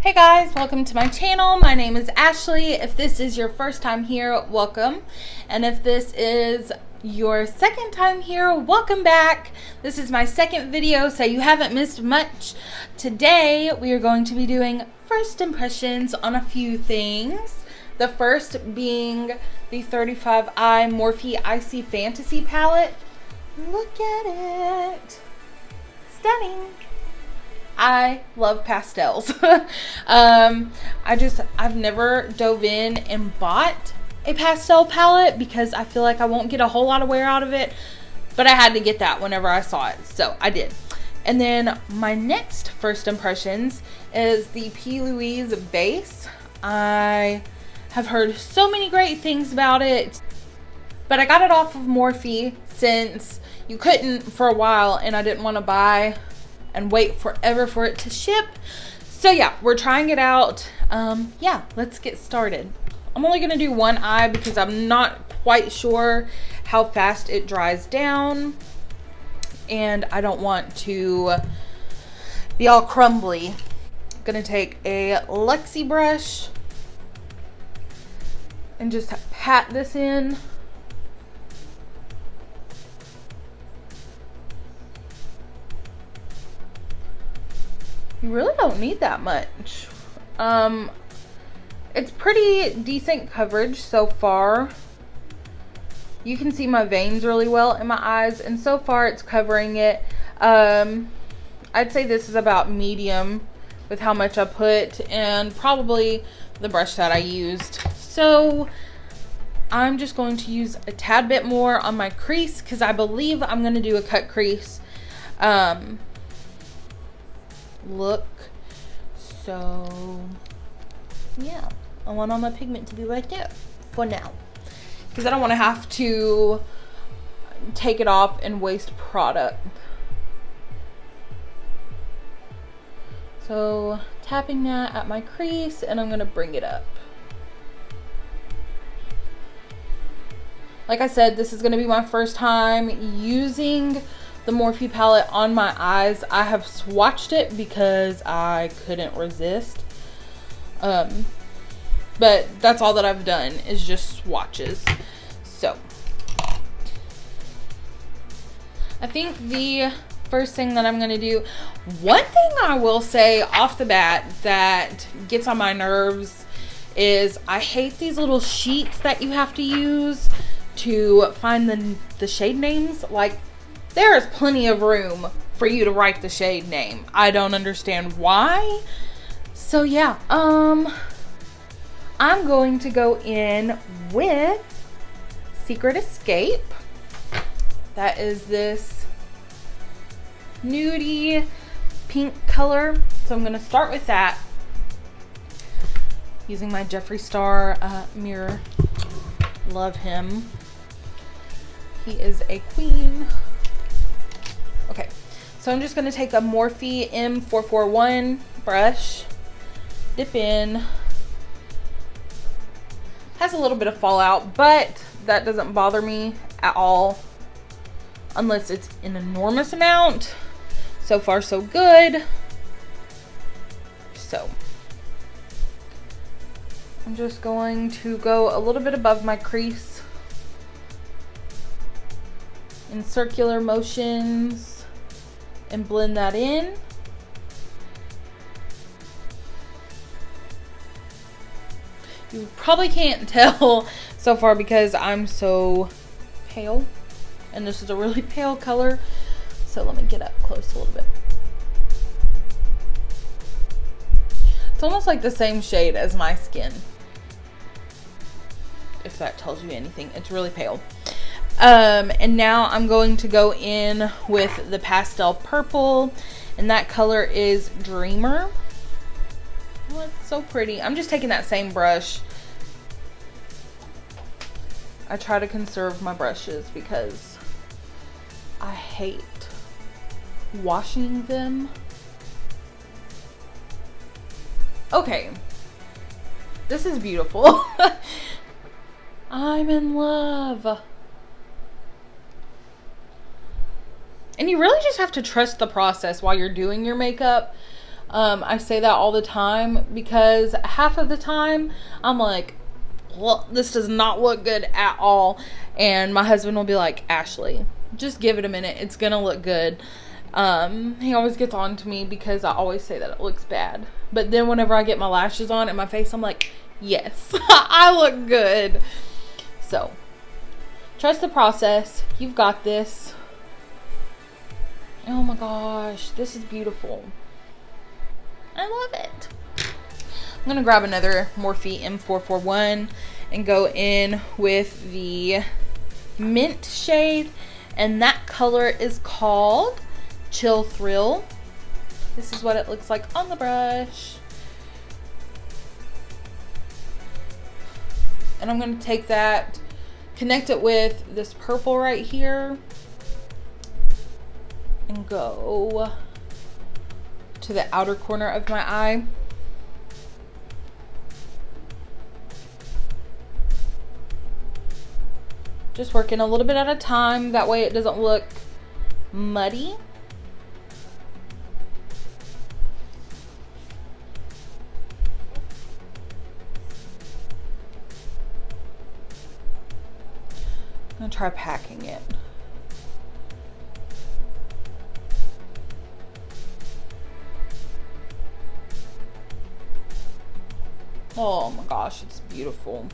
Hey guys, welcome to my channel. My name is Ashley. If this is your first time here, welcome. And if this is your second time here, welcome back. This is my second video, so you haven't missed much. Today, we are going to be doing first impressions on a few things. The first being the 35i Morphe Icy Fantasy palette. Look at it. Stunning. I love pastels. I've never dove in and bought a pastel palette because I feel like I won't get a whole lot of wear out of it, but I had to get that whenever I saw it, so I did. And then my next first impressions is the Louise base. I have heard so many great things about it, but I got it off of Morphe since you couldn't for a while and I didn't want to buy and wait forever for it to ship. So yeah, we're trying it out. Yeah, let's get started. I'm only gonna do one eye because I'm not quite sure how fast it dries down and I don't want to be all crumbly. I'm gonna take a Luxie brush and just pat this in. You really don't need that much. It's pretty decent coverage so far. You can see my veins really well in my eyes, and so far it's covering it. I'd say this is about medium with how much I put and probably the brush that I used. So I'm just going to use a tad bit more on my crease because I believe I'm going to do a cut crease look. So yeah, I want all my pigment to be right there for now because I don't want to have to take it off and waste product. So tapping that at my crease, and I'm gonna bring it up. Like I said, this is gonna be my first time using the Morphe palette on my eyes. I have swatched it because I couldn't resist. But that's all that I've done is just swatches. So I think the first thing that I'm gonna do, one thing I will say off the bat that gets on my nerves is I hate these little sheets that you have to use to find the shade names. Like, there is plenty of room for you to write the shade name. I don't understand why. So yeah, I'm going to go in with Secret Escape. That is this nudie pink color. So I'm gonna start with that using my Jeffree Star mirror. Love him. He is a queen. Okay, so I'm just going to take a Morphe M441 brush, dip in. Has a little bit of fallout, but that doesn't bother me at all unless it's an enormous amount. So far, so good. So I'm just going to go a little bit above my crease in circular motions and blend that in. You probably can't tell so far because I'm so pale and this is a really pale color. So let me get up close a little bit. It's almost like the same shade as my skin, if that tells you anything. It's really pale. And now I'm going to go in with the pastel purple, and that color is Dreamer. Oh, it's so pretty. I'm just taking that same brush. I try to conserve my brushes because I hate washing them. Okay, this is beautiful. I'm in love. And you really just have to trust the process while you're doing your makeup. I say that all the time because half of the time I'm like, well, this does not look good at all. And my husband will be like, Ashley, just give it a minute. It's going to look good. He always gets on to me because I always say that it looks bad. But then whenever I get my lashes on and my face, I'm like, yes, I look good. So, trust the process. You've got this. Oh my gosh, this is beautiful. I love it. I'm going to grab another Morphe M441 and go in with the mint shade. And that color is called Chill Thrill. This is what it looks like on the brush. And I'm going to take that, connect it with this purple right here, and go to the outer corner of my eye. Just working a little bit at a time, that way it doesn't look muddy. I'm gonna try packing it. Oh my gosh, it's beautiful.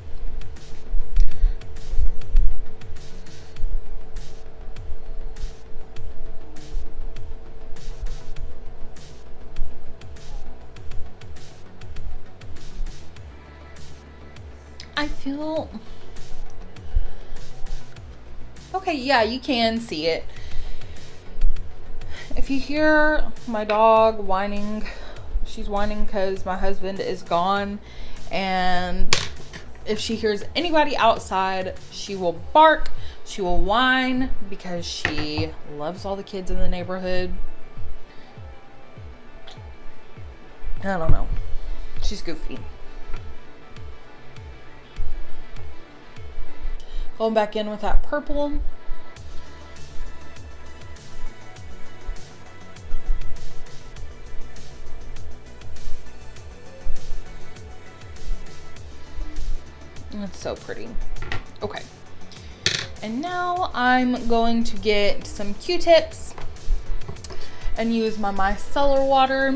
I feel okay. Yeah, you can see it. If you hear my dog whining, she's whining because my husband is gone, and if she hears anybody outside, she will bark, she will whine because she loves all the kids in the neighborhood. I don't know, she's goofy. Going back in with that purple. It's so pretty. Okay. And now I'm going to get some Q-tips and use my micellar water.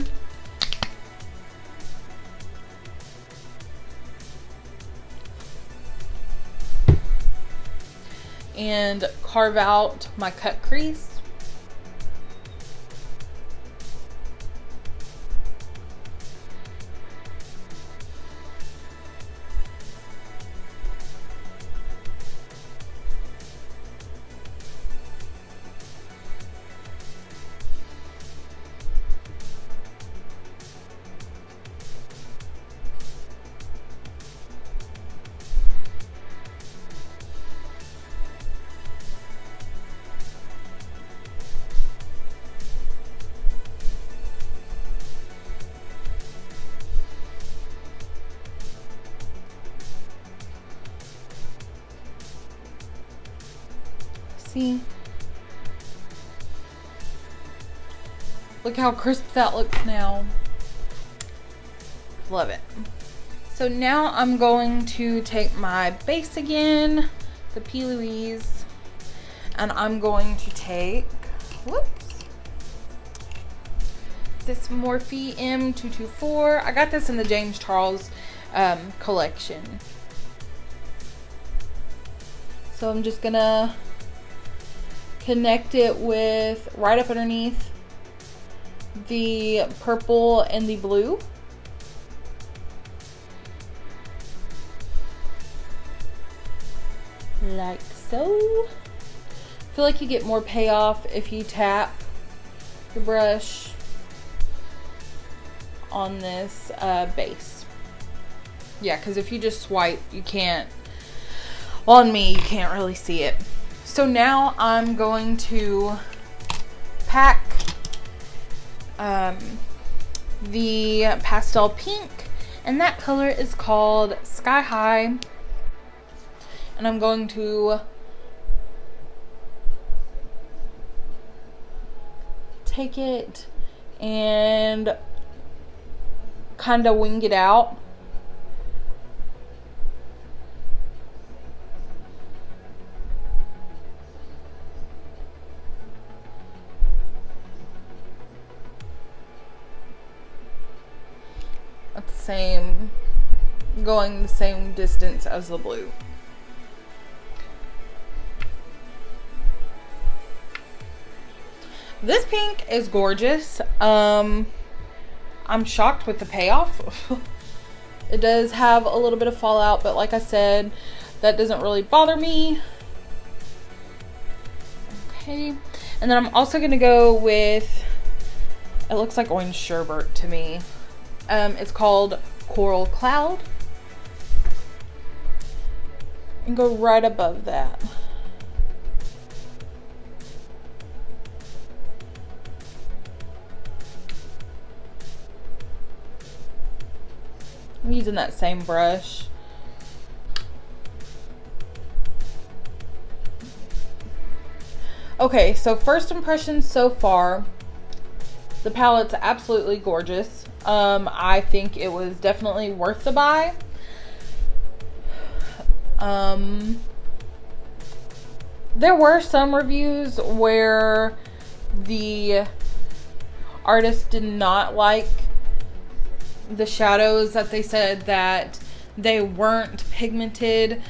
And carve out my cut crease. See? Look how crisp that looks now. Love it. So now I'm going to take my base again, the Louise, and I'm going to take, whoops, this Morphe M224. I got this in the James Charles collection. So I'm just gonna connect it with right up underneath the purple and the blue. Like so. I feel like you get more payoff if you tap your brush on this base. Yeah, because if you just swipe, you can't, on me, you can't really see it. So now I'm going to pack the pastel pink, and that color is called Sky High. And I'm going to take it and kind of wing it out. At the same, going the same distance as the blue. This pink is gorgeous. I'm shocked with the payoff. It does have a little bit of fallout, but like I said, that doesn't really bother me. Okay, and then I'm also gonna go with, it looks like orange sherbet to me. It's called Coral Cloud, and go right above that. I'm using that same brush. Okay, so first impressions so far, the palette's absolutely gorgeous. I think it was definitely worth the buy. There were some reviews where the artist did not like the shadows, that they said that they weren't pigmented,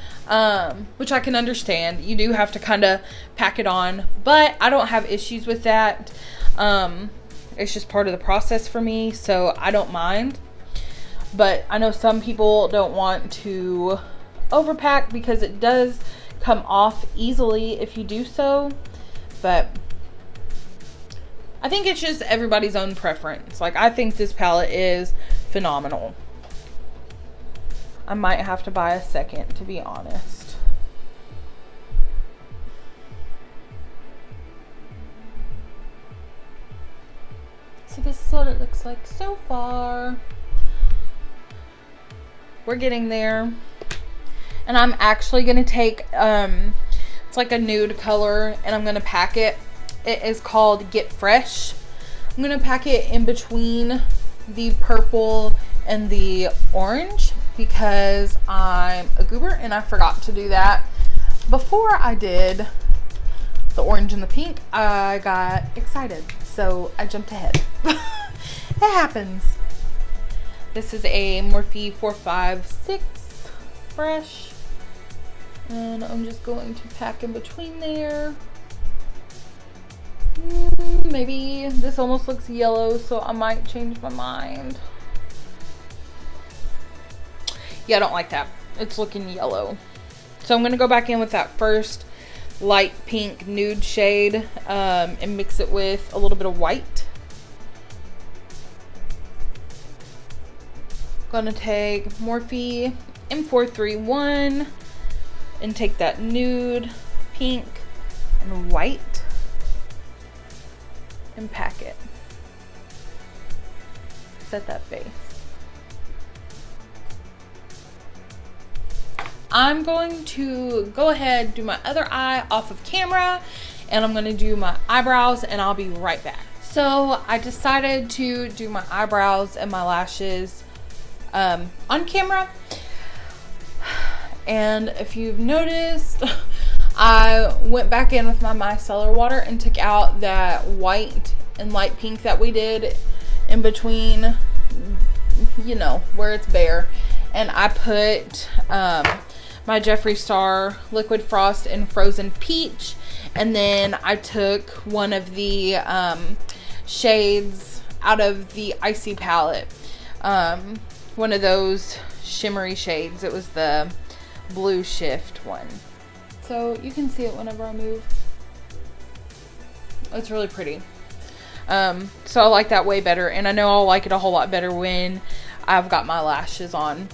which I can understand. You do have to kind of pack it on, but I don't have issues with that. It's just part of the process for me, so I don't mind. But I know some people don't want to overpack because it does come off easily if you do so, but I think it's just everybody's own preference. Like, I think this palette is phenomenal. I might have to buy a second, to be honest. So this is what it looks like so far. We're getting there. And I'm actually going to take, it's like a nude color, and I'm going to pack it. It is called Get Fresh. I'm going to pack it in between the purple and the orange because I'm a goober and I forgot to do that before I did the orange and the pink. I got excited, so I jumped ahead. It happens. This is a Morphe 456 brush, and I'm just going to pack in between there. Maybe this almost looks yellow, so I might change my mind. Yeah, I don't like that. It's looking yellow. So I'm going to go back in with that first light pink nude shade and mix it with a little bit of white. Gonna take Morphe M431 and take that nude pink and white and pack it. Set that base. I'm going to go ahead, do my other eye off of camera, and I'm going to do my eyebrows, and I'll be right back. So I decided to do my eyebrows and my lashes on camera. And if you've noticed, I went back in with my micellar water and took out that white and light pink that we did in between, you know, where it's bare. And I put my Jeffree Star Liquid Frost in Frozen Peach. And then I took one of the shades out of the Icy palette. One of those shimmery shades. It was the Blue Shift one. So you can see it whenever I move. It's really pretty. So I like that way better. And I know I'll like it a whole lot better when I've got my lashes on.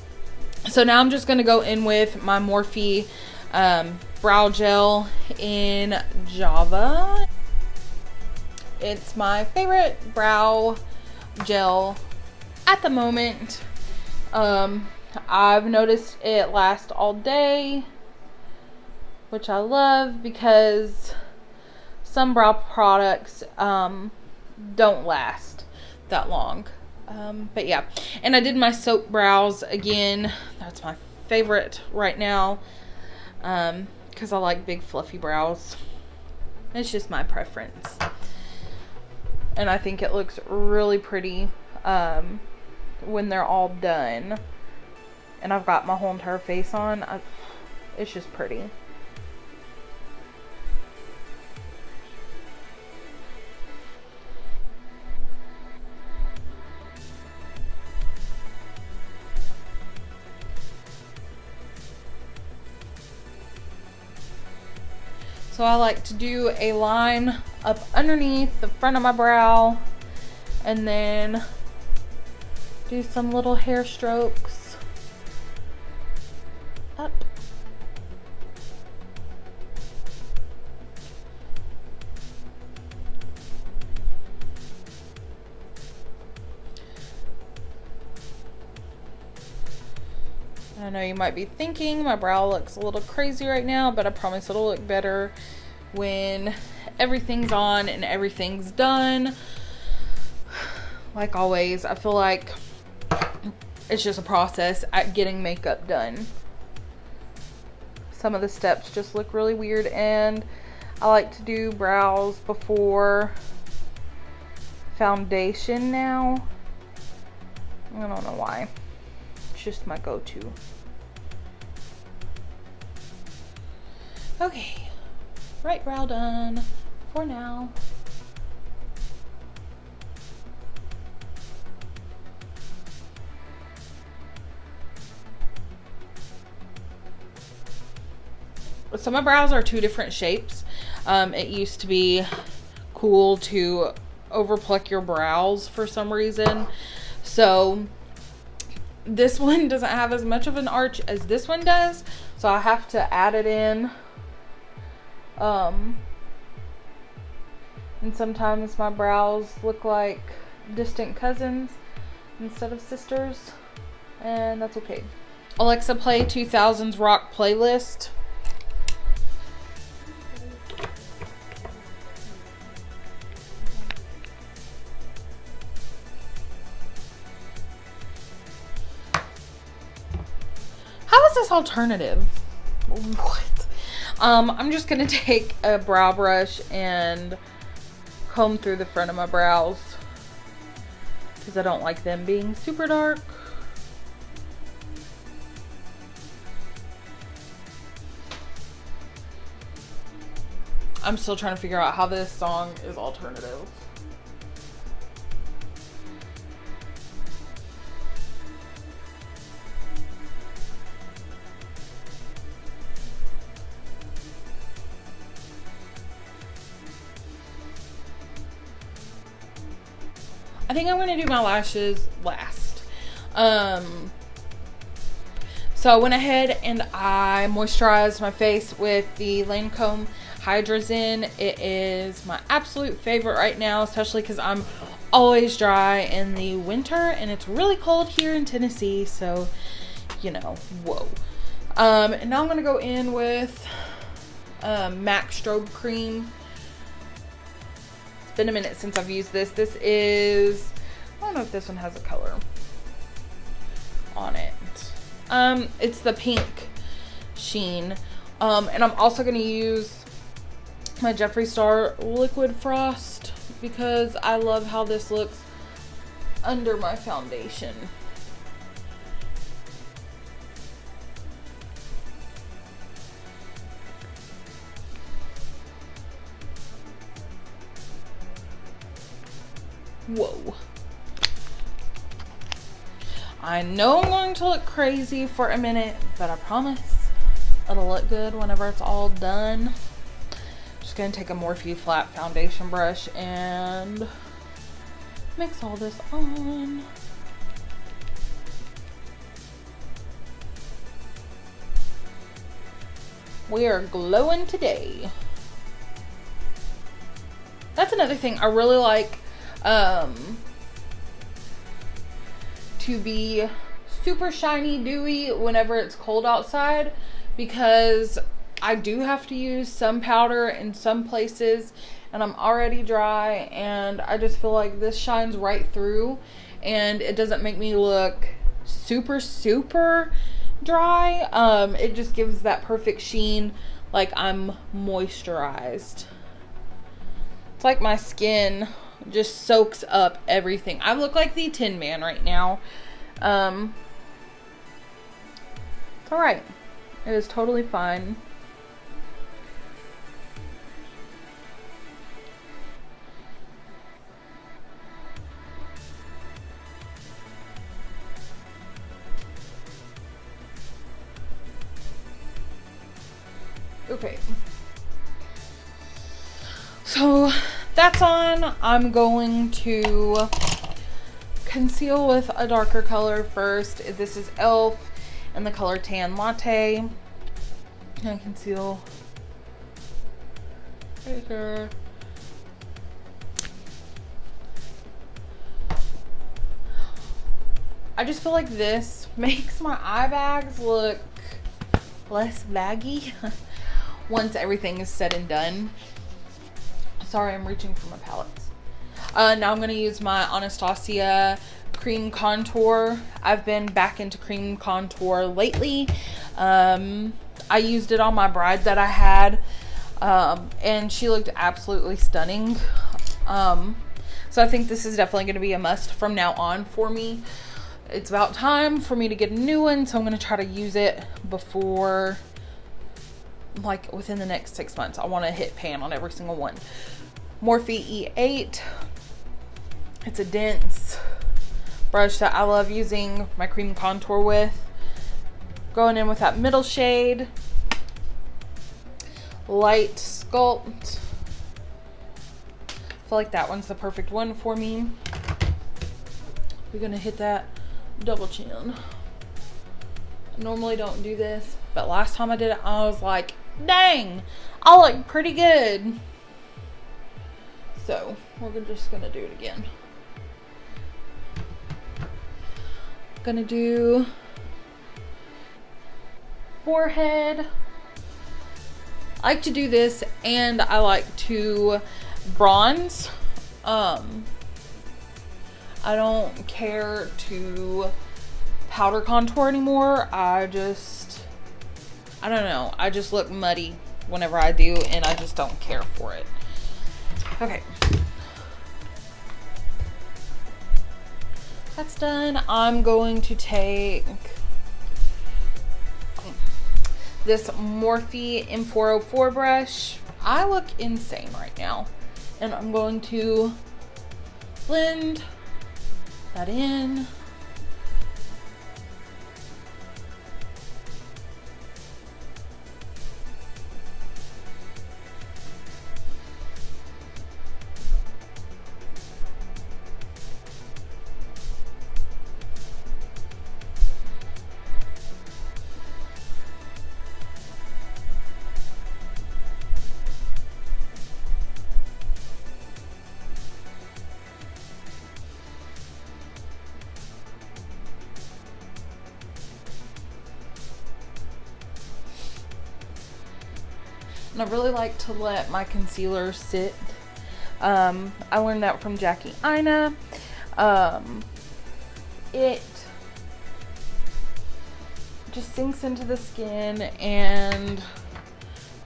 So now I'm just going to go in with my Morphe brow gel in Java. It's my favorite brow gel at the moment. I've noticed it lasts all day, which I love because some brow products don't last that long. But yeah, and I did my soap brows again. That's my favorite right now, because I like big fluffy brows. It's just my preference, and I think it looks really pretty when they're all done and I've got my whole entire face on. It's just pretty. So I like to do a line up underneath the front of my brow and then do some little hair strokes up. I know you might be thinking my brow looks a little crazy right now, but I promise it'll look better when everything's on and everything's done. Like always, I feel like it's just a process at getting makeup done. Some of the steps just look really weird, and I like to do brows before foundation now. I don't know why. It's just my go-to. Okay, right brow done for now. So my brows are two different shapes. It used to be cool to overpluck your brows for some reason. So this one doesn't have as much of an arch as this one does. So I have to add it in. And sometimes my brows look like distant cousins instead of sisters. And that's okay. Alexa, play 2000s rock playlist. How is this alternative? What? I'm just gonna take a brow brush and comb through the front of my brows because I don't like them being super dark. I'm still trying to figure out how this song is alternative. I think I'm going to do my lashes last. So I went ahead and I moisturized my face with the Lancome Hydrazine. It is my absolute favorite right now, especially because I'm always dry in the winter and it's really cold here in Tennessee. So, you know, whoa. And now I'm going to go in with MAC Strobe Cream. It's been a minute since I've used this. This is, I don't know if this one has a color on it. It's the pink sheen. And I'm also going to use my Jeffree Star Liquid Frost because I love how this looks under my foundation. Whoa. I know I'm going to look crazy for a minute, but I promise it'll look good whenever it's all done. Just gonna take a Morphe flat foundation brush and mix all this on. We are glowing today. That's another thing I really like. To be super shiny, dewy whenever it's cold outside, because I do have to use some powder in some places and I'm already dry, and I just feel like this shines right through and it doesn't make me look super, super dry. It just gives that perfect sheen, like I'm moisturized. It's like my skin just soaks up everything. I look like the Tin Man right now. It's alright. It is totally fine. Okay. So that's on. I'm going to conceal with a darker color first. This is e.l.f. in the color Tan Latte. And conceal right here. I just feel like this makes my eye bags look less baggy once everything is said and done. Sorry, I'm reaching for my palettes. Now I'm going to use my Anastasia cream contour. I've been back into cream contour lately. I used it on my bride that I had, and she looked absolutely stunning. So I think this is definitely going to be a must from now on for me. It's about time for me to get a new one, so I'm going to try to use it before, like, within the next 6 months. I want to hit pan on every single one. Morphe E8. It's a dense brush that I love using my cream contour with. Going in with that middle shade. Light Sculpt. I feel like that one's the perfect one for me. We're going to hit that double chin. I normally don't do this, but last time I did it, I was like, dang, I look pretty good. So we're just gonna do it again. Gonna do forehead. I like to do this, and I like to bronze. I don't care to powder contour anymore. I don't know. I just look muddy whenever I do, and I just don't care for it. Okay. That's done. I'm going to take this Morphe M404 brush. I look insane right now. And I'm going to blend that in. And I really like to let my concealer sit. I learned that from Jackie Ina. It just sinks into the skin, and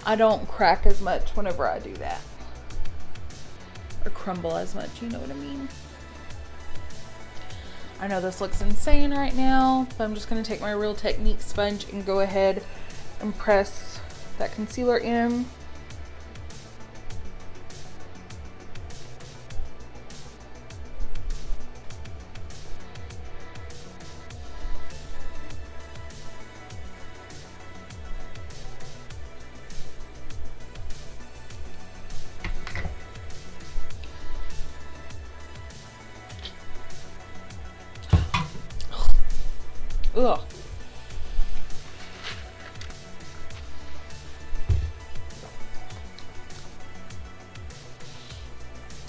I don't crack as much whenever I do that. Or crumble as much, you know what I mean? I know this looks insane right now, but I'm just going to take my Real Technique sponge and go ahead and press that concealer in. Ugh.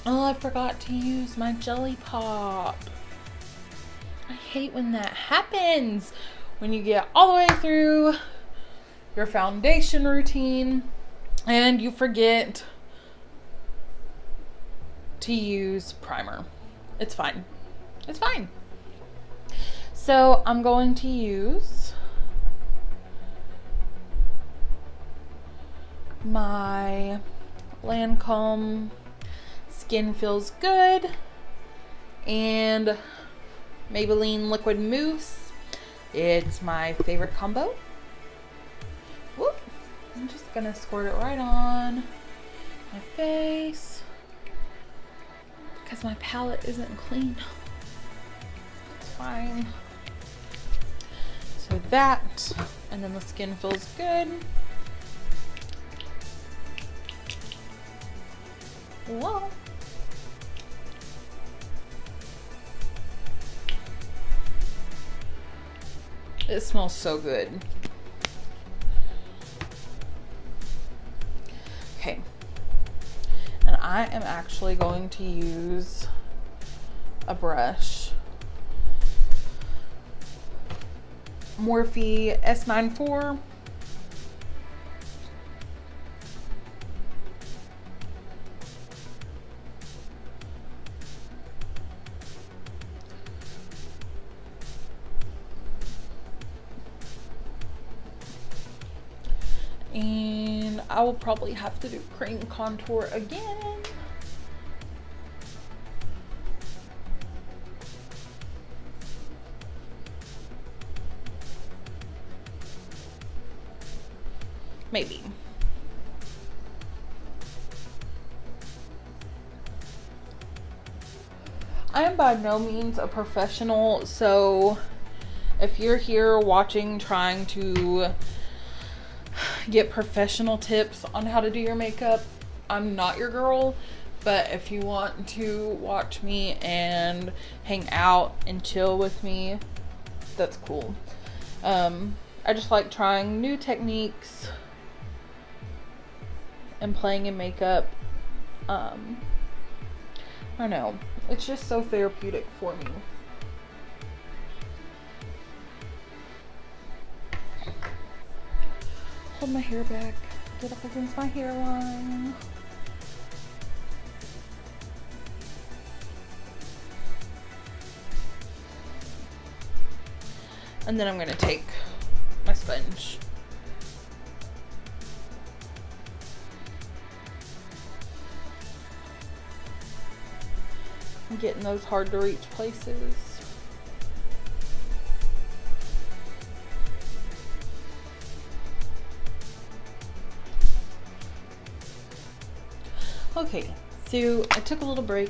Oh, I forgot to use my Jelly Pop. I hate when that happens. When you get all the way through your foundation routine and you forget to use primer. It's fine. It's fine. So I'm going to use my Lancome Skin Feels Good and Maybelline Liquid Mousse. It's my favorite combo. Whoop. I'm just gonna squirt it right on my face because my palette isn't clean. It's fine. So that, and then the Skin Feels Good. Whoa. It smells so good. Okay. And I am actually going to use a brush. Morphe S94. And I will probably have to do cream contour again. Maybe. I am by no means a professional, so if you're here watching trying to get professional tips on how to do your makeup, I'm not your girl. But if you want to watch me and hang out and chill with me, that's cool. I just like trying new techniques and playing in makeup. I don't know, it's just so therapeutic for me. Hold my hair back, get up against my hairline. And then I'm gonna take my sponge. I'm getting those hard to reach places. Okay, so I took a little break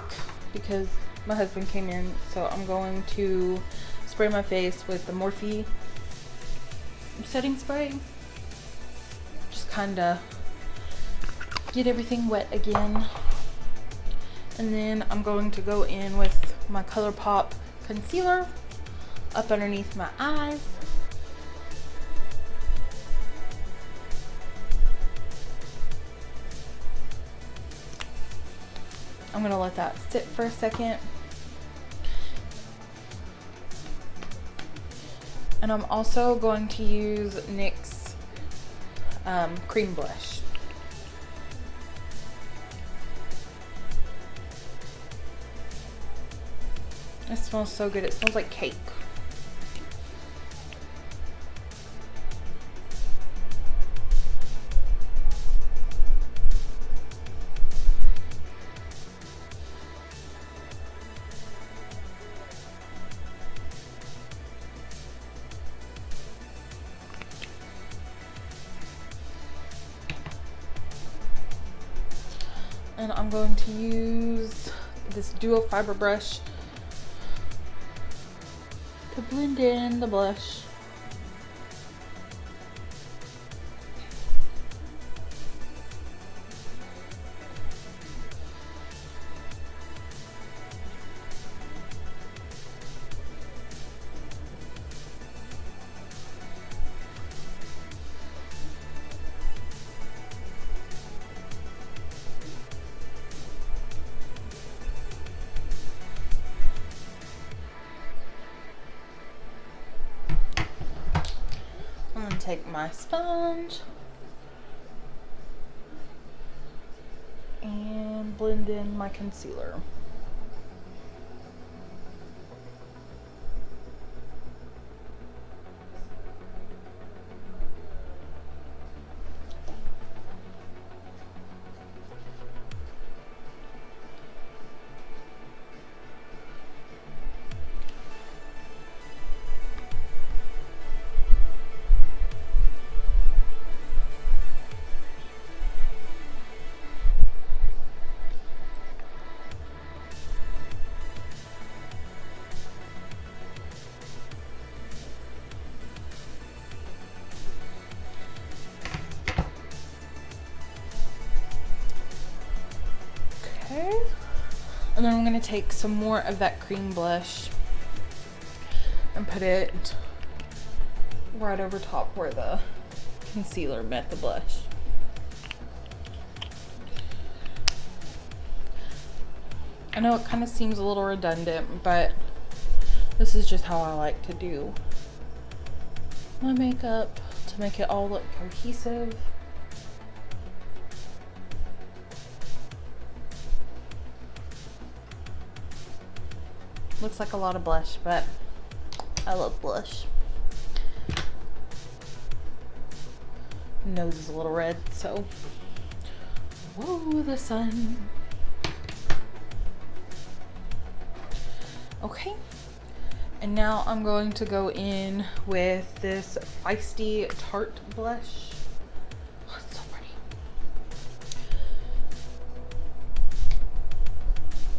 because my husband came in, so I'm going to spray my face with the Morphe setting spray. Just kind of get everything wet again. And then I'm going to go in with my ColourPop concealer up underneath my eyes. I'm gonna let that sit for a second. And I'm also going to use NYX cream blush. It smells so good. It smells like cake. And I'm going to use this dual fiber brush to blend in the blush. I'm going to take my sponge and blend in my concealer. then I'm going to take some more of that cream blush and put it right over top where the concealer met the blush. I know it kind of seems a little redundant, but this is just how I like to do my makeup to make it all look cohesive. Looks like a lot of blush, but I love blush. Nose is a little red, so whoa, the sun. Okay, and now I'm going to go in with this Feisty Tarte blush. Oh, it's so pretty.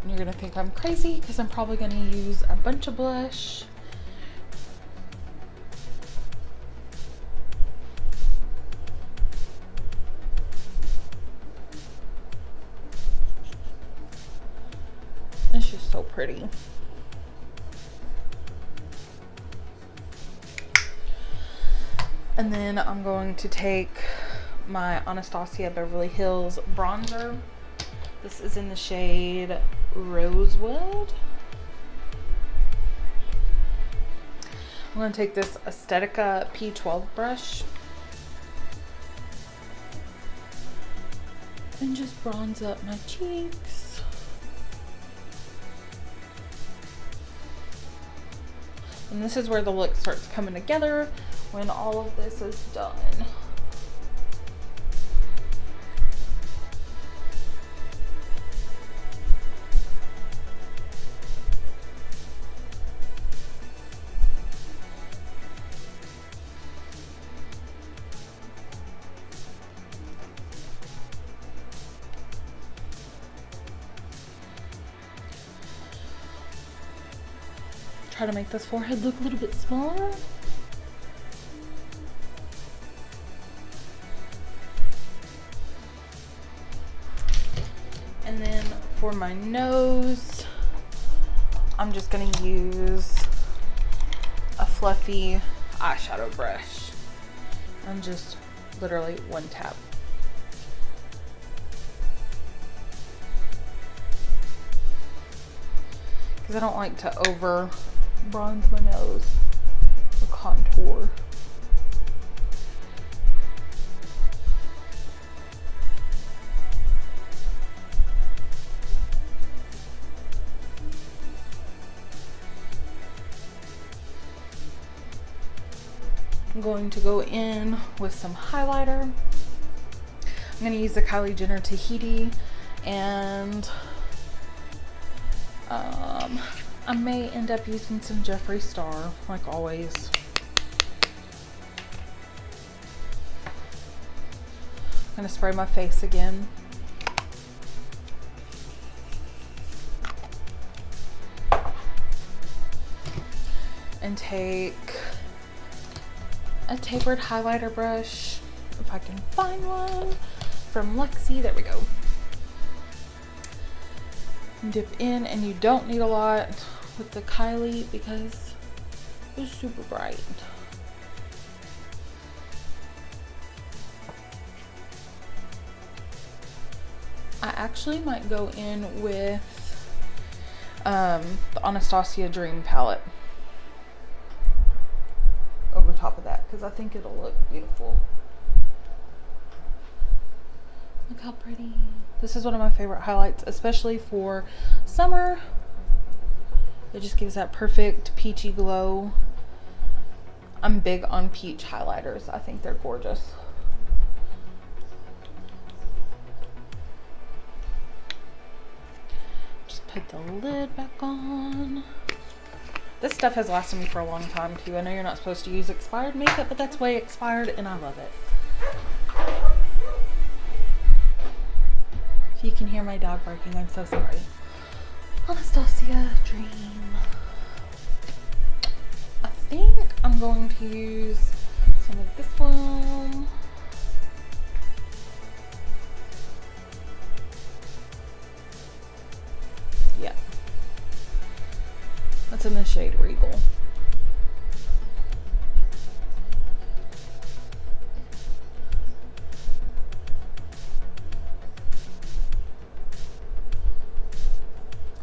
And you're gonna think I'm crazy because I'm probably gonna use a bunch of blush. It's just so pretty. And then I'm going to take my Anastasia Beverly Hills bronzer. This is in the shade Rosewood. I'm going to take this Aesthetica P12 brush and just bronze up my cheeks. And this is where the look starts coming together when all of this is done. Try to make this forehead look a little bit smaller. And then for my nose, I'm just gonna use a fluffy eyeshadow brush and just literally one tap. Because I don't like to over bronze my nose or contour. I'm going to go in with some highlighter. I'm going to use the Kylie Jenner Tahiti, and I may end up using some Jeffree Star, like always. I'm going to spray my face again. And take a tapered highlighter brush, if I can find one, from Luxie. There we go. Dip in, and you don't need a lot with the Kylie because it's super bright. I actually might go in with the Anastasia Dream palette over top of that because I think it'll look beautiful. Look how pretty. This is one of my favorite highlights, especially for summer. It just gives that perfect peachy glow. I'm big on peach highlighters. I think they're gorgeous. Just put the lid back on. This stuff has lasted me for a long time too. I know you're not supposed to use expired makeup, but that's way expired and I love it. If you can hear my dog barking, I'm so sorry. Anastasia Dream. I think I'm going to use some of this one. Yeah, shade Regal.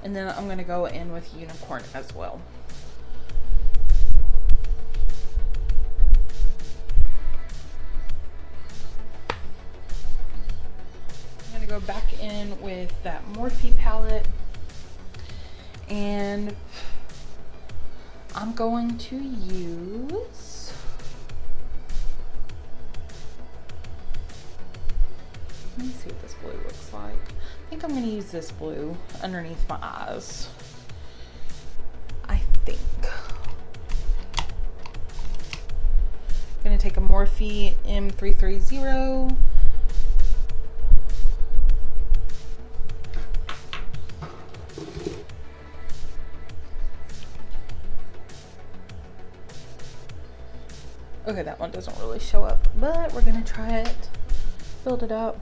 And then I'm going to go in with Unicorn as well. I'm going to go back in with that Morphe palette. And I'm going to use let me see what this blue looks like. I think I'm going to use this blue underneath my eyes. I think. I'm going to take a Morphe M330. Okay, that one doesn't really show up, but we're going to try it. Build it up.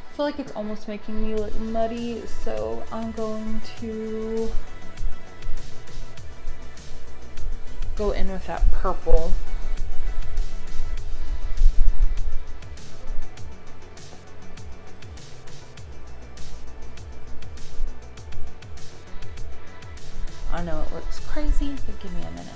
I feel like it's almost making me look muddy, so I'm going to go in with that purple. I know it looks crazy, but give me a minute.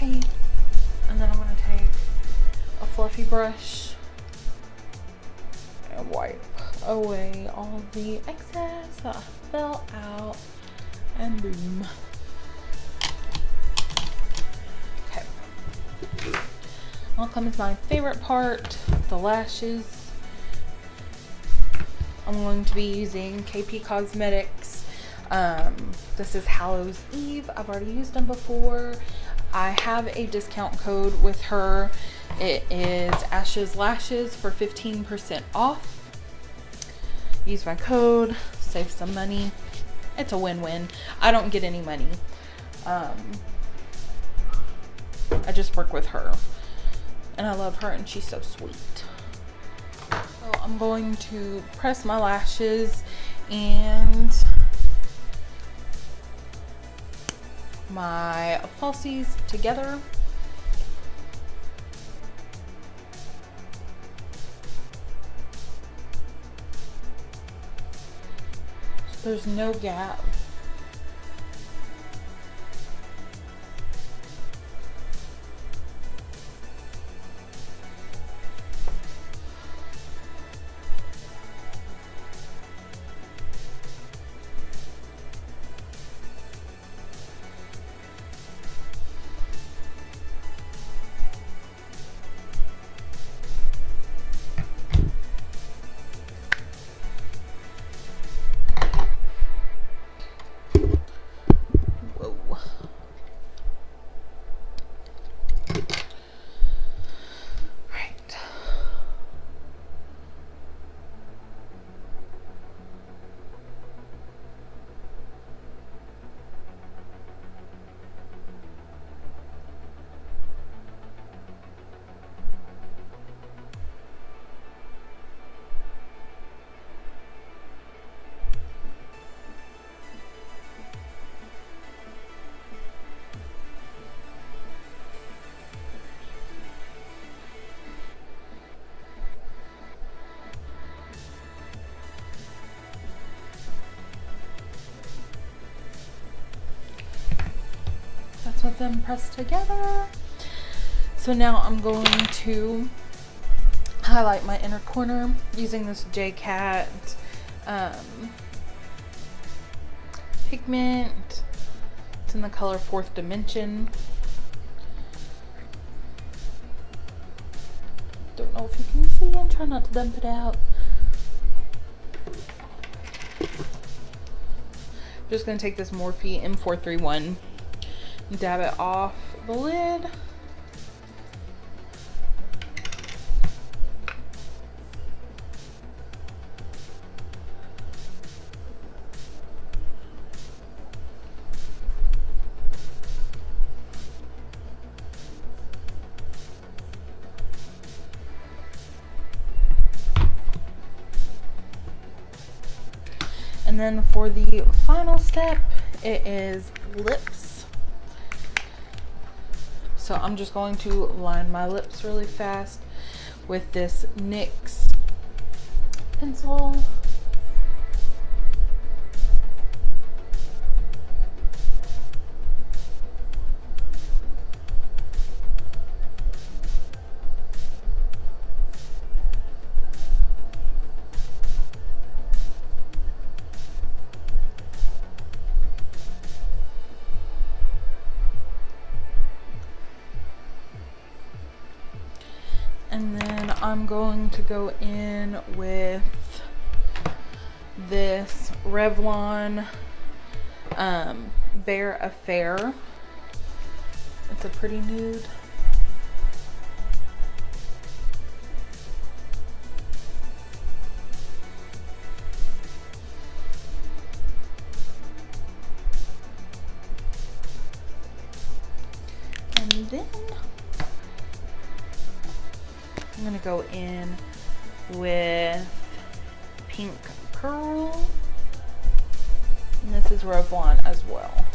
Okay, and then I'm going to take a fluffy brush and wipe away all the excess that fell out, and boom. Okay, now comes my favorite part, the lashes. I'm going to be using KP Cosmetics. This is Hallows Eve. I've already used them before. I have a discount code with her. It is Ashes Lashes for 15% off. Use my code, save some money. It's a win-win. I don't get any money. I just work with her. And I love her, and she's so sweet. So I'm going to press my lashes and my falsies together. So there's no gap. With them pressed together. So now I'm going to highlight my inner corner using this J-Cat pigment. It's in the color Fourth Dimension. Don't know if you can see. I'm trying not to dump it out. I'm just going to take this Morphe M431 and dab it off the lid. And then for the final step, it is lips. So I'm just going to line my lips really fast with this NYX pencil. And then I'm going to go in with this Revlon Bare Affair. It's a pretty nude. And then I'm gonna go in with Pink Pearl, and this is Revlon as well.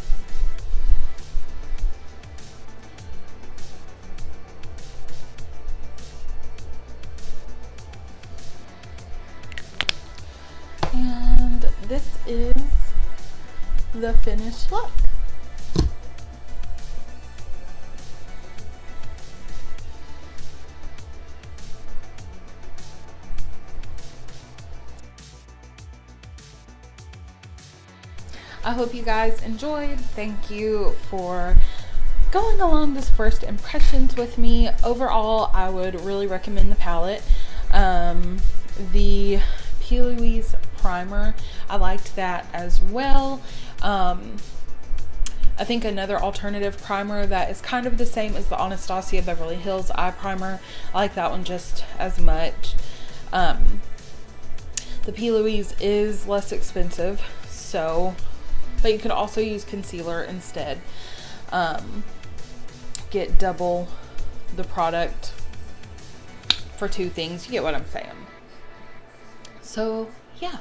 And this is the finished look. I hope you guys enjoyed. Thank you for going along this first impressions with me. Overall, I would really recommend the palette. The Plouise primer, I liked that as well. I think another alternative primer that is kind of the same as the Anastasia Beverly Hills eye primer. I like that one just as much. The Plouise is less expensive, so but you could also use concealer instead. Get double the product for two things. You get what I'm saying. So yeah,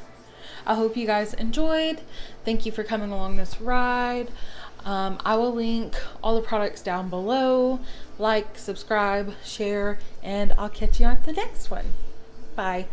I hope you guys enjoyed. Thank you for coming along this ride. I will link all the products down below. Like, subscribe, share, and I'll catch you at the next one. Bye.